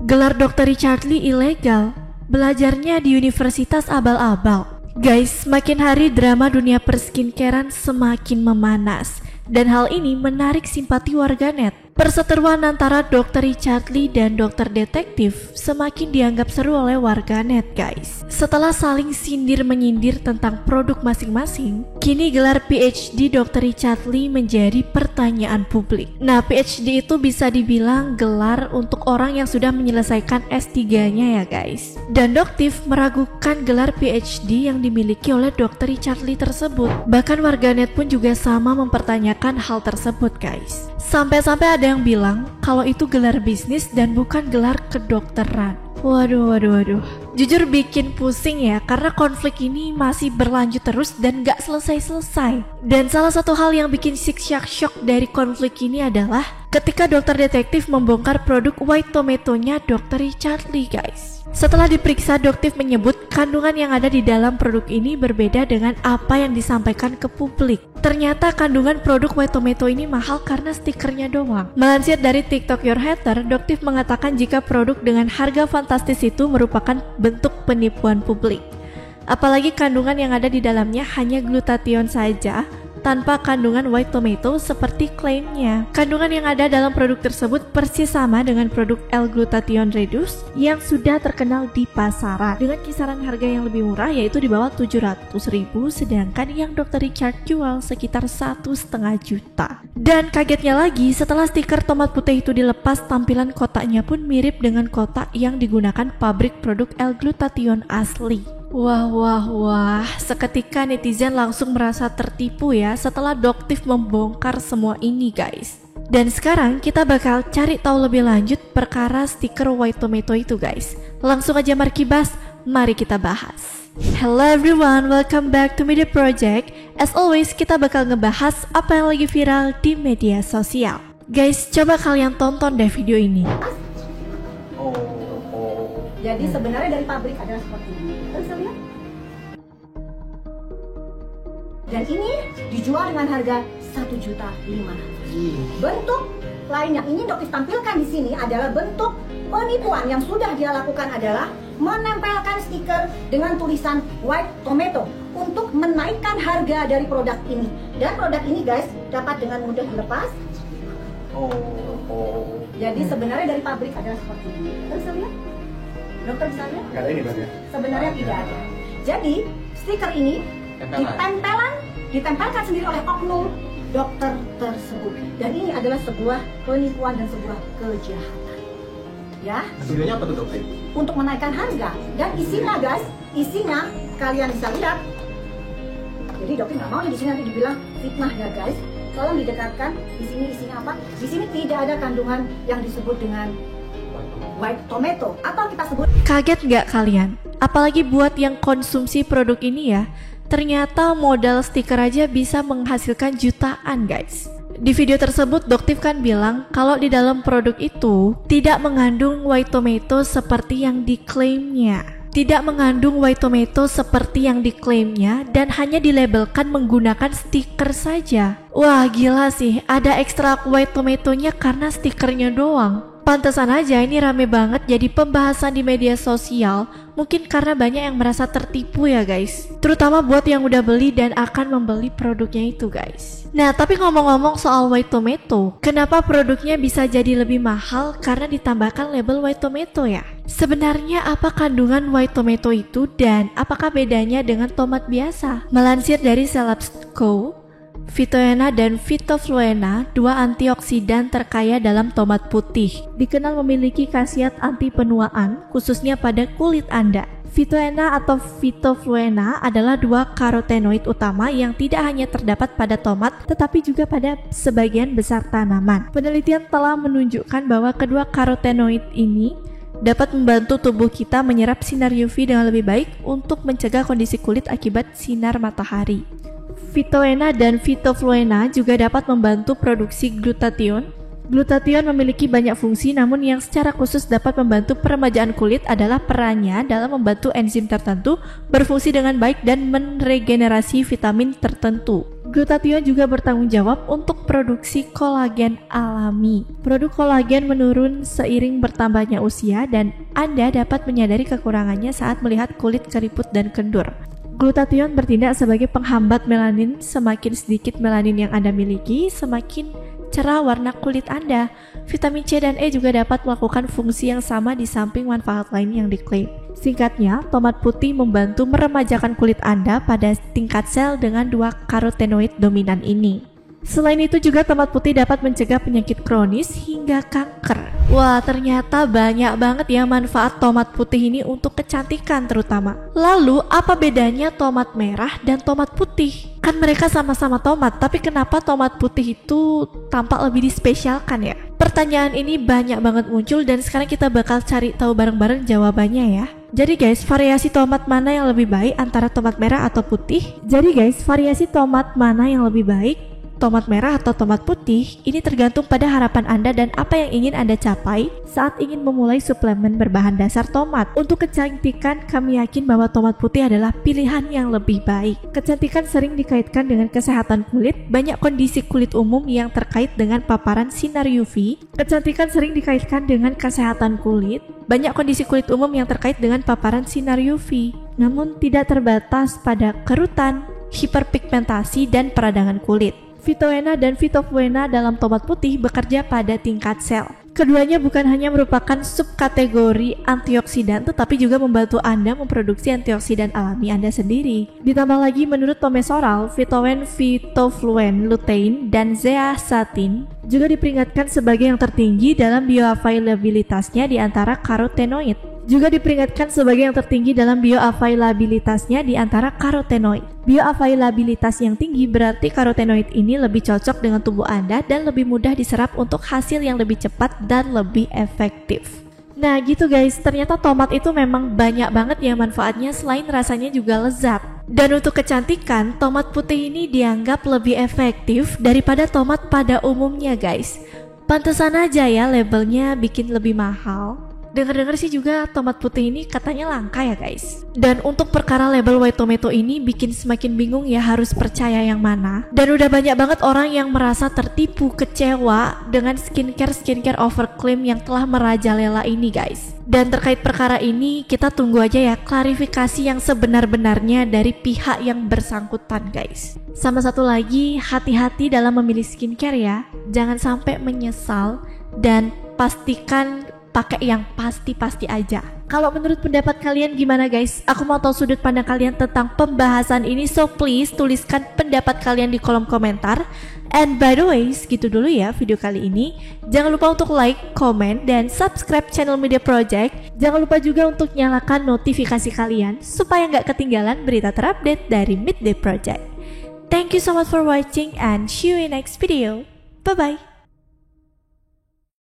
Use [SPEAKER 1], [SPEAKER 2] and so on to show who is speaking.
[SPEAKER 1] Gelar Dr. Richard Lee ilegal, belajarnya di universitas abal-abal. Guys, makin hari drama dunia perskincarean semakin memanas, dan hal ini menarik simpati warganet. Perseteruan antara Dr. Richard Lee dan dokter detektif semakin dianggap seru oleh warganet, guys. Setelah saling sindir-menyindir tentang produk masing-masing, kini gelar PhD Dr. Richard Lee menjadi pertanyaan publik. Nah, PhD itu bisa dibilang gelar untuk orang yang sudah menyelesaikan S3-nya ya, guys. Dan Doktif meragukan gelar PhD yang dimiliki oleh Dr. Richard Lee tersebut. Bahkan warganet pun juga sama mempertanyakan hal tersebut, guys. Sampai-sampai ada yang bilang kalau itu gelar bisnis dan bukan gelar kedokteran. Waduh. Jujur bikin pusing ya, karena konflik ini masih berlanjut terus dan gak selesai-selesai. Dan salah satu hal yang bikin shock dari konflik ini adalah ketika dokter detektif membongkar produk white tomato-nya Dr. Richard Lee, guys. Setelah diperiksa, Doktif menyebut kandungan yang ada di dalam produk ini berbeda dengan apa yang disampaikan ke publik. Ternyata kandungan produk white tomato ini mahal karena stikernya doang. Melansir dari TikTok Your Hater, Doktif mengatakan jika produk dengan harga fantastis itu merupakan bentuk penipuan publik. Apalagi kandungan yang ada di dalamnya hanya glutathione saja, tanpa kandungan white tomato seperti klaimnya. Kandungan yang ada dalam produk tersebut persis sama dengan produk L-glutathione reduced yang sudah terkenal di pasaran dengan kisaran harga yang lebih murah, yaitu di bawah 700.000, sedangkan yang Dr. Richard jual sekitar 1,5 juta. Dan kagetnya lagi, setelah stiker tomat putih itu dilepas, tampilan kotaknya pun mirip dengan kotak yang digunakan pabrik produk L-glutathione asli. Wah, seketika netizen langsung merasa tertipu ya setelah Doktif membongkar semua ini, guys. Dan sekarang kita bakal cari tahu lebih lanjut perkara stiker white tomato itu, guys. Langsung aja Markibas, mari kita bahas. Hello everyone, welcome back to Media Project. As always, kita bakal ngebahas apa yang lagi viral di media sosial. Guys, coba kalian tonton deh video ini.
[SPEAKER 2] Jadi sebenarnya dari pabrik adalah seperti ini. Bisa lihat? Dan ini dijual dengan harga 1,5 juta. Bentuk lain yang ingin Doktif tampilkan di sini adalah bentuk penipuan yang sudah dia lakukan adalah menempelkan stiker dengan tulisan white tomato untuk menaikkan harga dari produk ini. Dan produk ini, guys, dapat dengan mudah dilepas. Jadi sebenarnya dari pabrik adalah seperti ini. Bisa lihat? Dokter bisa lihat?
[SPEAKER 3] Nggak ada ini berarti ya?
[SPEAKER 2] Sebenarnya tidak ada. Jadi stiker ini ditempelkan sendiri oleh oknum dokter tersebut. Dan ini adalah sebuah penipuan dan sebuah kejahatan. Ya?
[SPEAKER 3] Tujuannya apa tuh, dokter?
[SPEAKER 2] Untuk menaikkan harga. Dan isinya, guys, isinya kalian bisa lihat. Jadi dokter nggak mau di sini nanti dibilang fitnah ya, guys. Tolong didekatkan. Di sini isinya apa? Di sini tidak ada kandungan yang disebut dengan white tomato atau kita sebut.
[SPEAKER 1] Kaget nggak kalian? Apalagi buat yang konsumsi produk ini ya, ternyata modal stiker aja bisa menghasilkan jutaan, guys. Di video tersebut Doktif kan bilang kalau di dalam produk itu tidak mengandung white tomato seperti yang diklaimnya. Tidak mengandung white tomato seperti yang diklaimnya dan hanya dilabelkan menggunakan stiker saja. Wah, gila sih, ada ekstrak white tomatonya karena stikernya doang. Pantesan aja ini rame banget jadi pembahasan di media sosial, mungkin karena banyak yang merasa tertipu ya, guys. Terutama buat yang udah beli dan akan membeli produknya itu, guys. Nah, tapi ngomong-ngomong soal white tomato, kenapa produknya bisa jadi lebih mahal karena ditambahkan label white tomato ya? Sebenarnya apa kandungan white tomato itu dan apakah bedanya dengan tomat biasa? Melansir dari Celebs.co, Phytoena dan Phytofluena, dua antioksidan terkaya dalam tomat putih, dikenal memiliki khasiat anti penuaan, khususnya pada kulit Anda. Phytoena atau Phytofluena adalah dua karotenoid utama yang tidak hanya terdapat pada tomat, tetapi juga pada sebagian besar tanaman. Penelitian telah menunjukkan bahwa kedua karotenoid ini dapat membantu tubuh kita menyerap sinar UV dengan lebih baik untuk mencegah kondisi kulit akibat sinar matahari. Phytoena dan Phytofluena juga dapat membantu produksi glutathione Glutathione memiliki banyak fungsi, namun yang secara khusus dapat membantu peremajaan kulit adalah perannya dalam membantu enzim tertentu berfungsi dengan baik dan meregenerasi vitamin tertentu. Glutathione juga bertanggung jawab untuk produksi kolagen alami. Produk kolagen menurun seiring bertambahnya usia dan Anda dapat menyadari kekurangannya saat melihat kulit keriput dan kendur. Glutathione bertindak sebagai penghambat melanin. Semakin sedikit melanin yang Anda miliki, semakin cerah warna kulit Anda. Vitamin C dan E juga dapat melakukan fungsi yang sama di samping manfaat lain yang diklaim. Singkatnya, tomat putih membantu meremajakan kulit Anda pada tingkat sel dengan 2 karotenoid dominan ini. Selain itu juga tomat putih dapat mencegah penyakit kronis hingga kanker. Wah, ternyata banyak banget ya manfaat tomat putih ini untuk kecantikan terutama. Lalu, apa bedanya tomat merah dan tomat putih? Kan mereka sama-sama tomat, tapi kenapa tomat putih itu tampak lebih dispesialkan ya? Pertanyaan ini banyak banget muncul dan sekarang kita bakal cari tahu bareng-bareng jawabannya ya. Jadi guys, variasi tomat mana yang lebih baik antara tomat merah atau putih? Tomat merah atau tomat putih, ini tergantung pada harapan Anda dan apa yang ingin Anda capai saat ingin memulai suplemen berbahan dasar tomat. Untuk kecantikan, kami yakin bahwa tomat putih adalah pilihan yang lebih baik. Kecantikan sering dikaitkan dengan kesehatan kulit, banyak kondisi kulit umum yang terkait dengan paparan sinar UV. Kecantikan sering dikaitkan dengan kesehatan kulit, banyak kondisi kulit umum yang terkait dengan paparan sinar UV, namun tidak terbatas pada kerutan, hiperpigmentasi, dan peradangan kulit. Phytoena dan Phytophthora dalam tomat putih bekerja pada tingkat sel. Keduanya bukan hanya merupakan subkategori antioksidan, tetapi juga membantu Anda memproduksi antioksidan alami Anda sendiri. Ditambah lagi, menurut Tomesoral, Phytoen, Phytofluen, lutein, dan zeaxanthin juga diperingatkan sebagai yang tertinggi dalam bioavailabilitasnya di antara karotenoid. Bioavailabilitas yang tinggi berarti karotenoid ini lebih cocok dengan tubuh Anda dan lebih mudah diserap untuk hasil yang lebih cepat dan lebih efektif. Nah gitu guys, ternyata tomat itu memang banyak banget ya manfaatnya selain rasanya juga lezat. Dan untuk kecantikan, tomat putih ini dianggap lebih efektif daripada tomat pada umumnya guys. Pantesan aja ya labelnya bikin lebih mahal. Dengar-dengar sih juga tomat putih ini katanya langka ya guys. Dan untuk perkara label white tomato ini bikin semakin bingung ya harus percaya yang mana. Dan udah banyak banget orang yang merasa tertipu, kecewa dengan skincare overclaim yang telah merajalela ini guys. Dan terkait perkara ini kita tunggu aja ya klarifikasi yang sebenar-benarnya dari pihak yang bersangkutan guys. Sama satu lagi, hati-hati dalam memilih skincare ya. Jangan sampai menyesal dan pastikan pakai yang pasti-pasti aja. Kalau menurut pendapat kalian gimana guys? Aku mau tahu sudut pandang kalian tentang pembahasan ini, so please tuliskan pendapat kalian di kolom komentar. And by the way, segitu dulu ya video kali ini. Jangan lupa untuk like, comment, dan subscribe channel Midday Project. Jangan lupa juga untuk nyalakan notifikasi kalian supaya nggak ketinggalan berita terupdate dari Midday Project. Thank you so much for watching and see you in next video. Bye-bye.